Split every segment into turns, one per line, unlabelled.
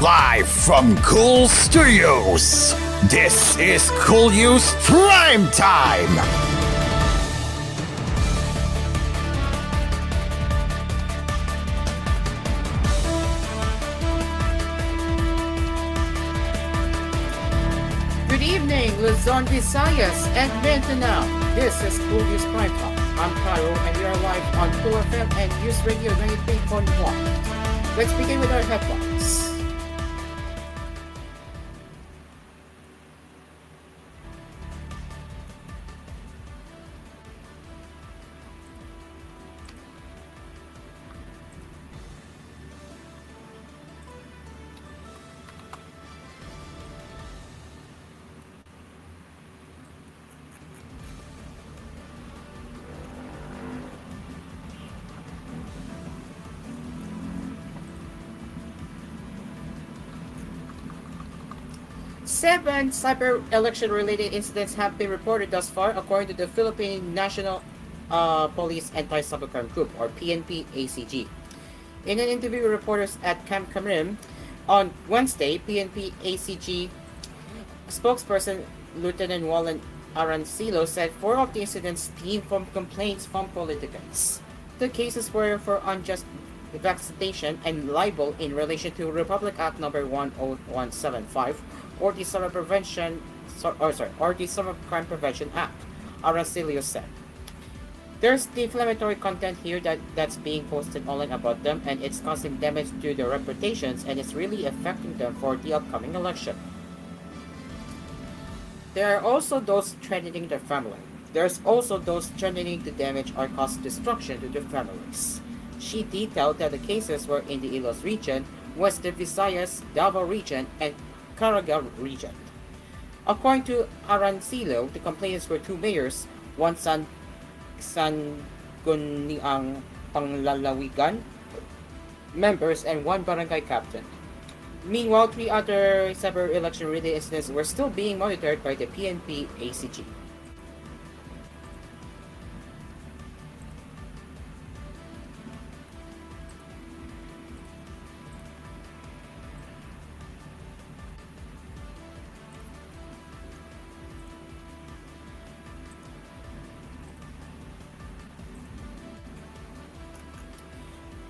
Live from Cool Studios, this is koolNews Primetime.
Good evening, Luzon, Visayas, and Mindanao. This is koolNews Primetime. I'm Cairo, and we are live on Cool FM and News Radio 93.1. Let's begin with our headlines. Seven cyber election-related incidents have been reported thus far, according to the Philippine National Police Anti-Cybercrime Group, or PNP-ACG. In an interview with reporters at Camp Cameron on Wednesday, PNP-ACG spokesperson Lieutenant Wallen Arancilo said 4 of the incidents stemmed from complaints from politicians. The cases were for unjust vexation and libel in relation to Republic Act No. 10175 or the Cybercrime Prevention Act, Arancilio said. There's defamatory content here that's being posted online about them, and it's causing damage to their reputations, and it's really affecting them for the upcoming election. There are also those threatening their family. There's also those threatening to damage or cause destruction to their families. She detailed that the cases were in the Ilos region, Western Visayas, Davao region, and Caraga region. According to Arancilo, the complainants were 2 mayors, one Sangguniang Panglalawigan members, and 1 barangay captain. Meanwhile, 3 other cyber election-related incidents were still being monitored by the PNP-ACG.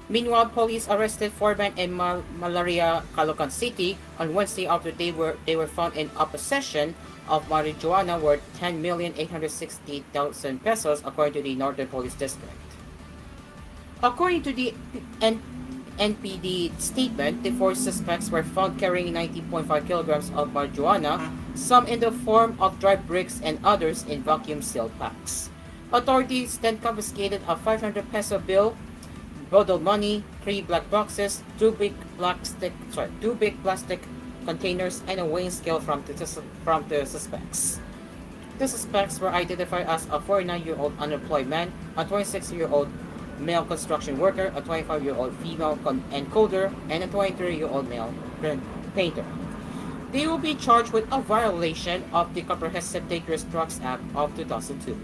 Meanwhile, police arrested 4 men in Malaria, Caloocan City on Wednesday after they were found in possession of marijuana worth 10,860,000 pesos, according to the Northern Police District. According to the NPD statement, the 4 suspects were found carrying 19.5 kilograms of marijuana, some in the form of dry bricks and others in vacuum-sealed packs. Authorities then confiscated a 500 peso bill, bottled money, 3 black boxes, 2 big plastic containers, and a weighing scale from the suspects. The suspects were identified as a 49-year-old unemployed man, a 26-year-old male construction worker, a 25-year-old female encoder, and a 23-year-old male painter. They will be charged with a violation of the Comprehensive Dangerous Drugs Act of 2002.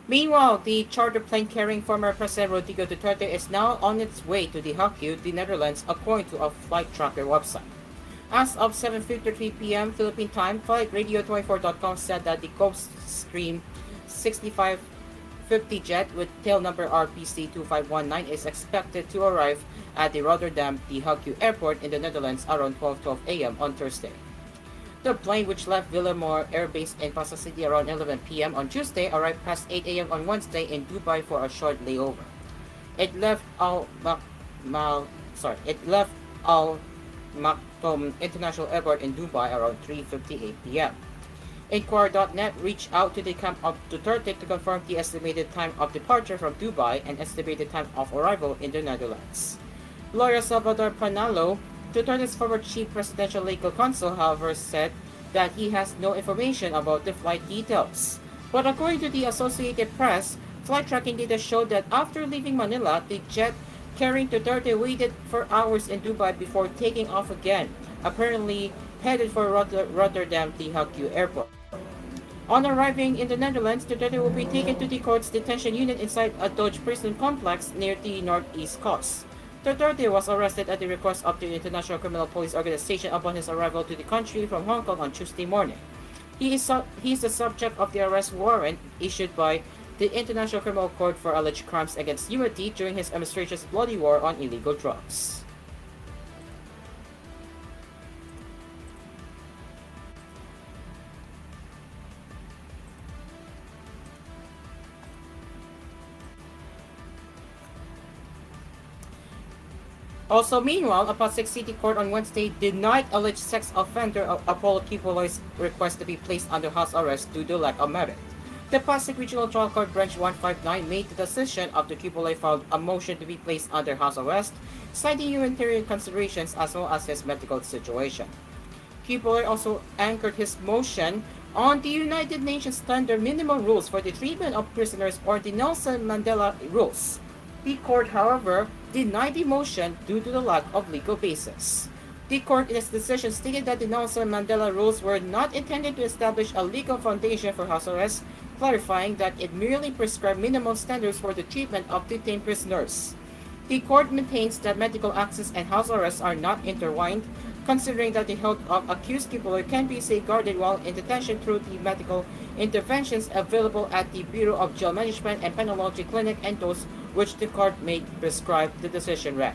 Meanwhile, the charter plane carrying former President Rodrigo Duterte is now on its way to the Hague, the Netherlands, according to a flight tracker website. As of 7:53 p.m. Philippine time, FlightRadio24.com said that the Gulfstream 6550 jet with tail number RPC 2519 is expected to arrive at the Rotterdam De Hague Airport in the Netherlands around 12:12 a.m. on Thursday. The plane, which left Villemor Air Base in Pasay City around 11 p.m. on Tuesday, arrived past 8 a.m. on Wednesday in Dubai for a short layover. It left Al Maktoum International Airport in Dubai around 3:58 p.m. Inquirer.net reached out to the camp of Duterte to confirm the estimated time of departure from Dubai and estimated time of arrival in the Netherlands. Lawyer Salvador Panalo, Duterte's former chief presidential legal counsel, however, said that he has no information about the flight details. But according to the Associated Press, flight tracking data showed that after leaving Manila, the jet Carrying Duterte waited for hours in Dubai before taking off again, apparently headed for Rotterdam TVH Airport. On arriving in the Netherlands, Duterte will be taken to the court's detention unit inside a Dodge prison complex near the northeast coast. Duterte was arrested at the request of the International Criminal Police Organization upon his arrival to the country from Hong Kong on Tuesday morning. He is the subject of the arrest warrant issued by the International Criminal Court for alleged crimes against humanity during his administration's bloody war on illegal drugs. Also, meanwhile, a Pasig City Court on Wednesday denied alleged sex offender Apollo Kipoloy's request to be placed under house arrest due to lack of merit. The Pasig Regional Trial Court Branch 159 made the decision after Kipoloy filed a motion to be placed under house arrest, citing humanitarian considerations as well as his medical situation. Kipoloy also anchored his motion on the United Nations Standard Minimum Rules for the Treatment of Prisoners, or the Nelson Mandela Rules. The court, however, denied the motion due to the lack of legal basis. The court in its decision stated that the Nelson Mandela Rules were not intended to establish a legal foundation for house arrest, clarifying that it merely prescribed minimum standards for the treatment of detained prisoners. The court maintains that medical access and house arrest are not intertwined, considering that the health of accused Kipoloy can be safeguarded while in detention through the medical interventions available at the Bureau of Jail Management and Penology Clinic and those which the court may prescribe, the decision read.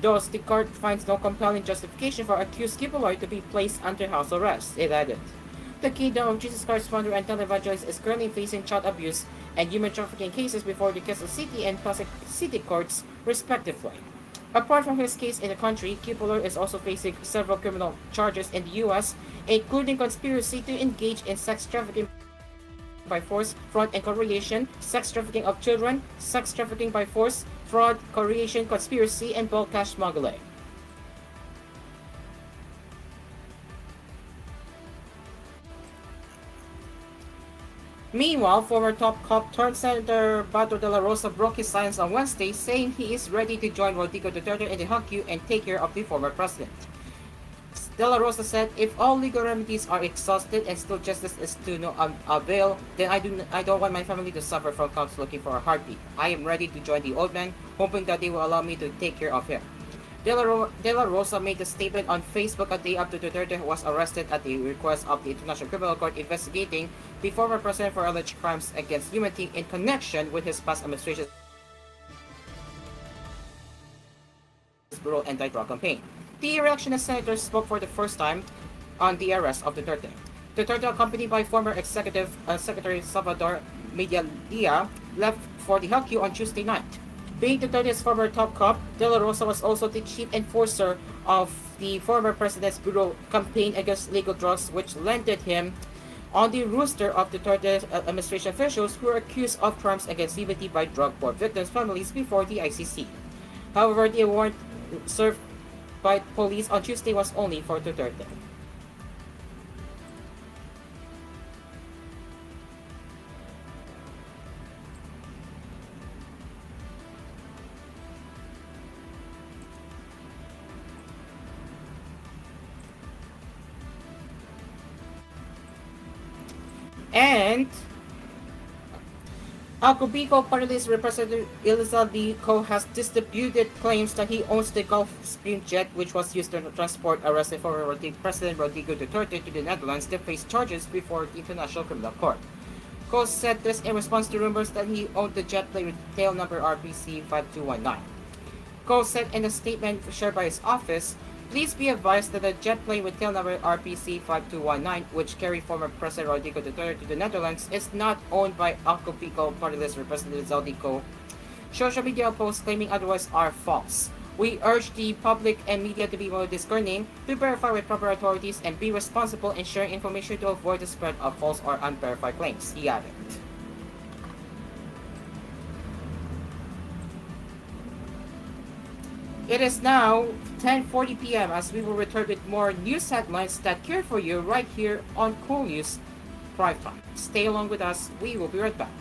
Thus, the court finds no compelling justification for accused Kipoloy to be placed under house arrest, it added. The Kingdom of Jesus Christ founder and televangelist is currently facing child abuse and human trafficking cases before the Quezon City and Pasig City courts, respectively. Apart from his case in the country, Kipoloy is also facing several criminal charges in the U.S., including conspiracy to engage in sex trafficking by force, fraud, and coercion, sex trafficking of children, sex trafficking by force, fraud, coercion, conspiracy, and bulk cash smuggling. Meanwhile, former top cop turned Senator Bato de la Rosa broke his silence on Wednesday, saying he is ready to join Rodrigo Duterte in the HQ and take care of the former president. De La Rosa said, "If all legal remedies are exhausted and still justice is to no avail, then I don't want my family to suffer from cops looking for a heartbeat. I am ready to join the old man, hoping that they will allow me to take care of him." De La Rosa made the statement on Facebook a day after Duterte was arrested at the request of the International Criminal Court investigating the former president for alleged crimes against humanity in connection with his past administration's brutal anti-drug campaign. The re-electionist senator spoke for the first time on the arrest of Duterte. Duterte, accompanied by former Executive Secretary Salvador Medialia, left for the HQ on Tuesday night. Being Duterte's former top cop, De La Rosa was also the chief enforcer of the former president's bureau campaign against legal drugs, which landed him on the roster of Duterte's administration officials who were accused of crimes against humanity by drug war victims' families before the ICC. However, the warrant served by police on Tuesday was only for Duterte. And Alcobico Party's Representative Elizalde has disputed claims that he owns the Gulfstream jet which was used to transport arrested former President Rodrigo Duterte to the Netherlands to face charges before the International Criminal Court. Co said this in response to rumors that he owned the jet plane with tail number RPC 5219. Co said in a statement shared by his office, "Please be advised that the jet plane with tail number RPC 5219, which carried former President Rodrigo Duterte to the Netherlands, is not owned by Alcopico Partylist Representative Zaldico. Social media posts claiming otherwise are false. We urge the public and media to be aware of this claim, to verify with proper authorities, and be responsible in sharing information to avoid the spread of false or unverified claims," he added. It is now 10:40 p.m. as we will return with more news headlines that care for you right here on koolNews Primetime. Stay along with us. We will be right back.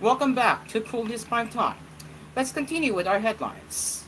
Welcome back to koolNews Primetime. Let's continue with our headlines.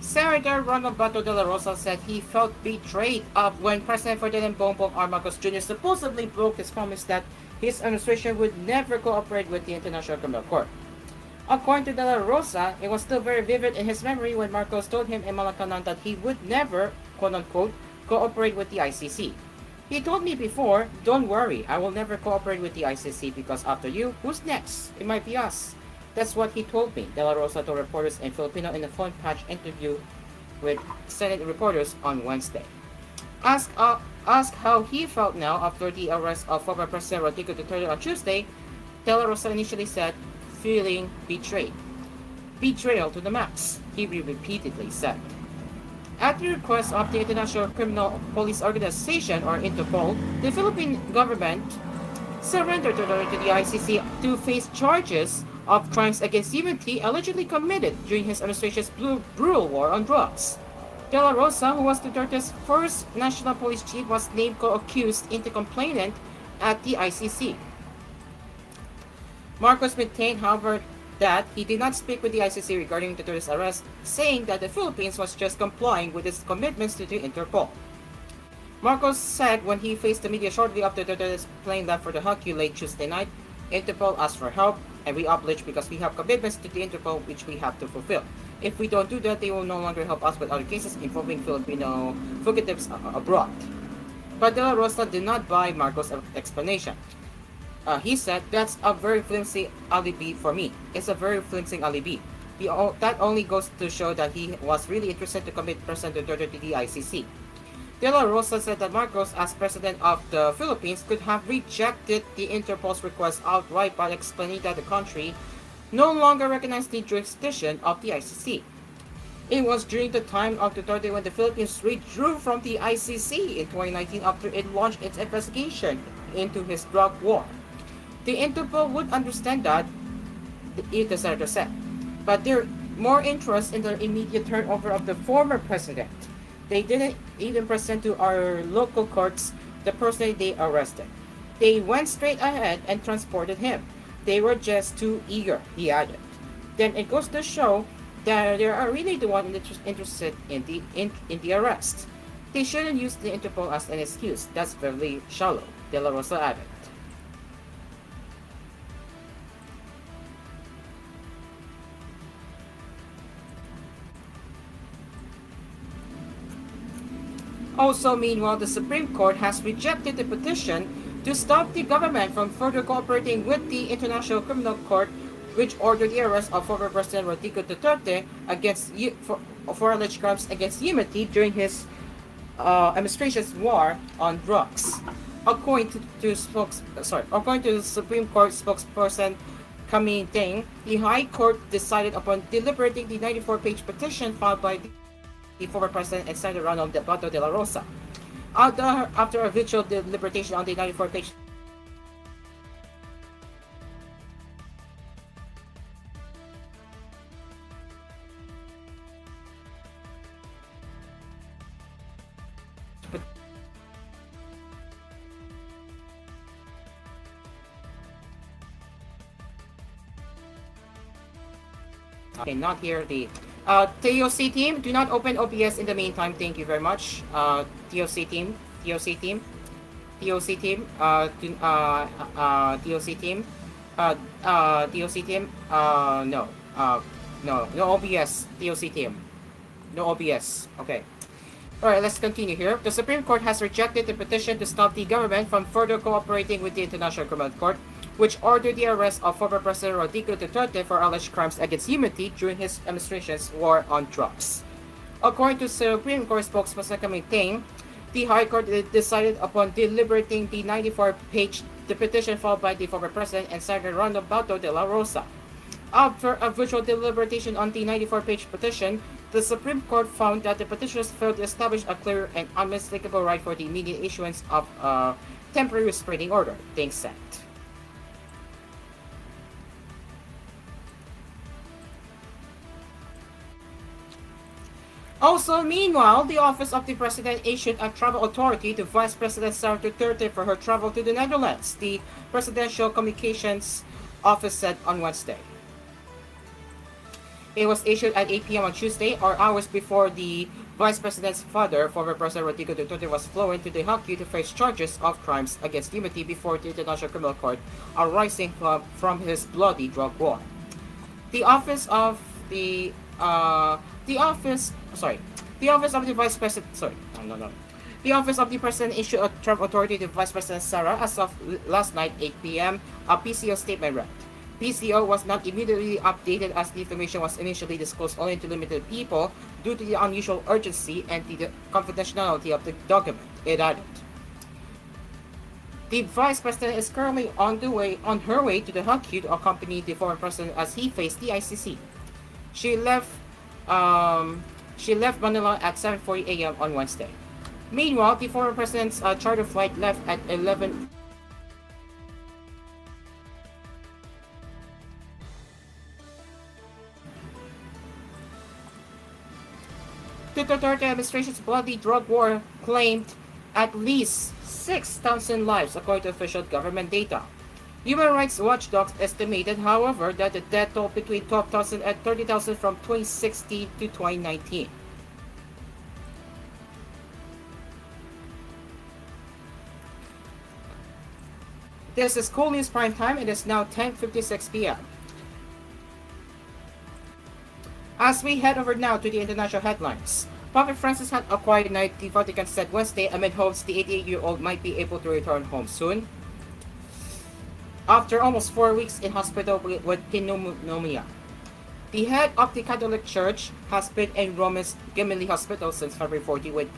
Senator Ronald Bato de la Rosa said he felt betrayed of when President Ferdinand Bongbong R. Marcos Jr. supposedly broke his promise that his administration would never cooperate with the International Criminal Court. According to de la Rosa, it was still very vivid in his memory when Marcos told him in Malacanan that he would never, quote-unquote, cooperate with the ICC. He told me before, don't worry, I will never cooperate with the ICC because after you, who's next? It might be us. That's what he told me, de la Rosa told reporters in Filipino in a phone patch interview with Senate reporters on Wednesday. Asked how he felt now after the arrest of former President Rodrigo Duterte on Tuesday, de la Rosa initially said, feeling betrayed. Betrayal to the max, he repeatedly said. At the request of the International Criminal Police Organization, or Interpol, the Philippine government surrendered Duterte to the ICC to face charges of crimes against humanity allegedly committed during his administration's brutal war on drugs. De la Rosa, who was Duterte's first national police chief, was named co-accused into complainant at the ICC. Marcos maintained, however, that he did not speak with the ICC regarding Duterte's arrest, saying that the Philippines was just complying with its commitments to the Interpol. Marcos said when he faced the media shortly after Duterte's plane left for the Hague late Tuesday night, Interpol asked for help, and we oblige because we have commitments to the Interpol which we have to fulfill. If we don't do that, they will no longer help us with other cases involving Filipino fugitives abroad. But de la Rosa did not buy Marcos' explanation. He said, that's a very flimsy alibi for me. It's a very flimsy alibi. That only goes to show that he was really interested to commit President Duterte to the ICC. De la Rosa said that Marcos, as president of the Philippines, could have rejected the Interpol's request outright by explaining that the country no longer recognized the jurisdiction of the ICC. It was during the time of Duterte when the Philippines withdrew from the ICC in 2019 after it launched its investigation into his drug war. The Interpol would understand that, the senator said, but they're more interested in the immediate turnover of the former president. They didn't even present to our local courts the person they arrested. They went straight ahead and transported him. They were just too eager, he added. Then it goes to show that they are really the one interested in the arrest. They shouldn't use the Interpol as an excuse. That's very shallow, de la Rosa added. Also, meanwhile, the Supreme Court has rejected the petition to stop the government from further cooperating with the International Criminal Court, which ordered the arrest of former President Rodrigo Duterte for alleged crimes against humanity during his administration's war on drugs. According to the Supreme Court spokesperson Camille Deng, the High Court decided upon deliberating the 94-page petition filed by the former president and Senator Ronald Bato de la Rosa. After a virtual deliberation on the 94-page Okay, not here. The TOC team, do not open OBS in the meantime. Thank you very much. TOC team, TOC team, TOC team, TOC team, TOC team. No OBS. TOC team, no OBS. Okay. Alright, let's continue here. The Supreme Court has rejected the petition to stop the government from further cooperating with the International Criminal Court, which ordered the arrest of former President Rodrigo Duterte for alleged crimes against humanity during his administration's war on drugs. According to Supreme Court spokesperson Camille Deng, the High Court decided upon deliberating the 94-page the petition filed by the former president and Senator Rondo Bato de la Rosa. After a virtual deliberation on the 94-page petition, the Supreme Court found that the petitioners failed to establish a clear and unmistakable right for the immediate issuance of a temporary restraining order, being sent. Also, meanwhile, the Office of the President issued a travel authority to Vice President Sara Duterte for her travel to the Netherlands, the Presidential Communications Office said on Wednesday. It was issued at 8 p.m. on Tuesday, or hours before the Vice President's father, former President Rodrigo Duterte, was flown to The Hague to face charges of crimes against humanity before the International Criminal Court arising from his bloody drug war. The Office of the Office of the Vice President The Office of the President issued a travel authority to Vice President Sara as of last night 8 p.m. A PCO statement read. PCO was not immediately updated as the information was initially disclosed only to limited people due to the unusual urgency and the confidentiality of the document, it added. The Vice President is currently on her way to The Hague to accompany the former president as he faced the ICC. She left Manila at 7:40 a.m. on Wednesday. Meanwhile, the former president's charter flight left at 11. The Duterte administration's bloody drug war claimed at least 6,000 lives, according to official government data. Human rights watchdogs estimated, however, that the death toll between 12,000 and 30,000 from 2016 to 2019. This is koolNews Primetime. It is now 10:56 p.m. As we head over now to the international headlines, Pope Francis had a quiet night, the Vatican said Wednesday, amid hopes the 88-year-old might be able to return home soon. After almost 4 weeks in hospital with pneumonia, the head of the Catholic Church has been in Rome's Gemelli Hospital since February 14 with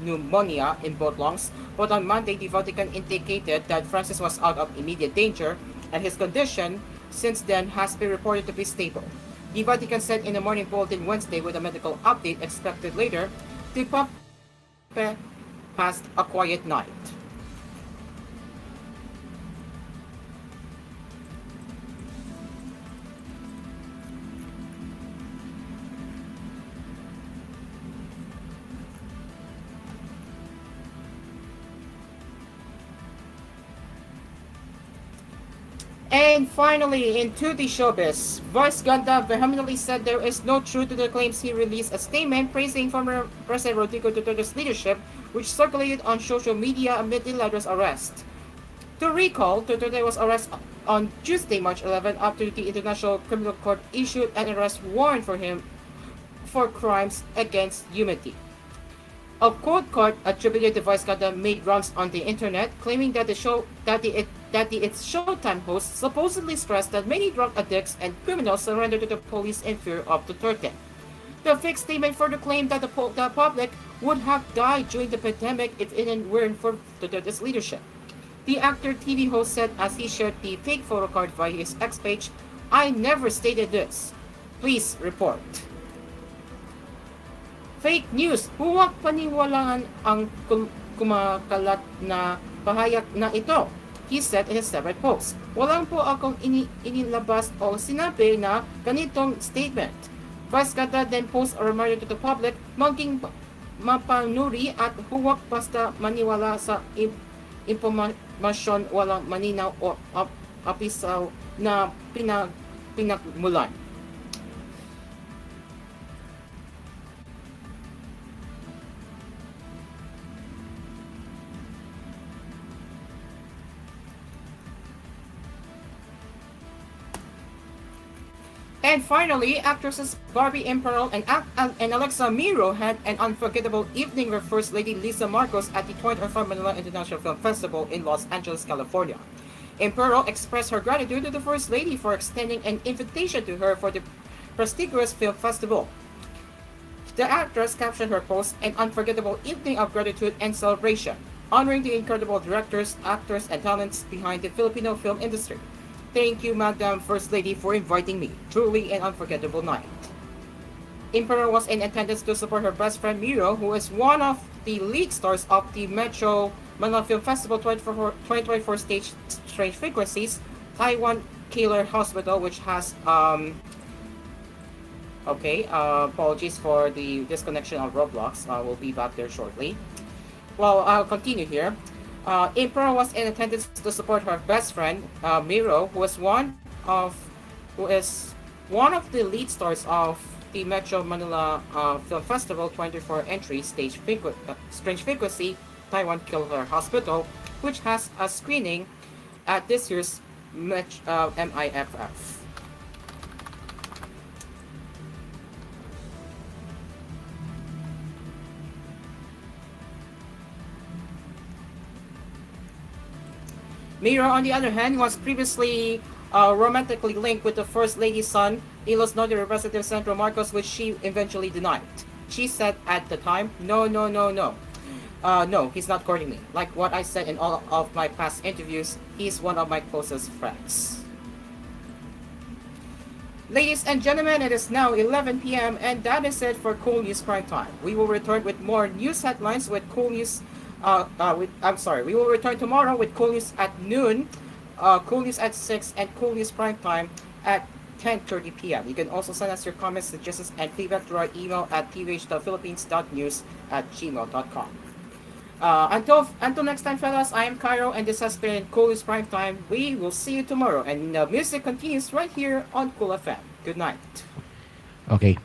pneumonia in both lungs, but on Monday the Vatican indicated that Francis was out of immediate danger and his condition since then has been reported to be stable. The Vatican said in a morning bulletin Wednesday with a medical update expected later, the Pope passed a quiet night. And finally, into the showbiz, Vice Ganda vehemently said there is no truth to the claims he released a statement praising former President Rodrigo Duterte's leadership, which circulated on social media amid the latter's arrest. To recall, Duterte was arrested on Tuesday, March 11, after the International Criminal Court issued an arrest warrant for him for crimes against humanity. A quote card attributed to Vice Ganda made rounds on the internet, claiming that its Showtime host supposedly stressed that many drug addicts and criminals surrender to the police in fear of Duterte. The fake statement further claimed that the public would have died during the pandemic if it weren't for Duterte's leadership. The actor TV host said as he shared the fake photo card via his X page, "I never stated this. Please report." Fake news. Huwag paniwalaan ang kumakalat na pahayag na ito, he said in a separate post. Walang po akong inilabas o sinabi na ganitong statement. Vice Ganda then posted a reminder to the public, maging mapanuri at huwag basta maniwala sa impormasyon walang maninaw o apisaw na pinagmulan. And finally, actresses Barbie Imperial and Alexa Miro had an unforgettable evening with First Lady Lisa Marcos at the 2025 Manila International Film Festival in Los Angeles, California. Imperial expressed her gratitude to the First Lady for extending an invitation to her for the prestigious film festival. The actress captioned her post an unforgettable evening of gratitude and celebration. honoring the incredible directors, actors, and talents behind the Filipino film industry. Thank you, Madam First Lady, for inviting me. Truly an unforgettable night. Emperor was in attendance to support her best friend Miro, who is one of the lead stars of the Metro Manila Film Festival 2024 stage Strange Frequencies, Taiwan Killer Hospital, which has okay, apologies for the disconnection of Roblox. We'll be back there shortly. Well, I'll continue here. Emperor was in attendance to support her best friend Miro, who is one of the lead stars of the Metro Manila Film Festival 24 entry Strange Frequency Taiwan Killer Hospital, which has a screening at this year's MIFF. Miro, on the other hand, was previously romantically linked with the First Lady's son, Ilo's Norte Representative Sandro Marcos, which she eventually denied. She said at the time, no, no, no, no. No, he's not courting me. Like what I said in all of my past interviews, he's one of my closest friends. Ladies and gentlemen, it is now 11 p.m. and that is it for koolNews Primetime. We will return with more news headlines with koolNews. We will return tomorrow with koolNews at noon, koolNews at 6, and koolNews Primetime at 10:30 p.m. You can also send us your comments, suggestions, and feedback through our email at tvh.philippines.news@gmail.com. Until next time, fellas, I am Cairo, and this has been koolNews Primetime. We will see you tomorrow, and music continues right here on Cool FM. Good night.
Okay.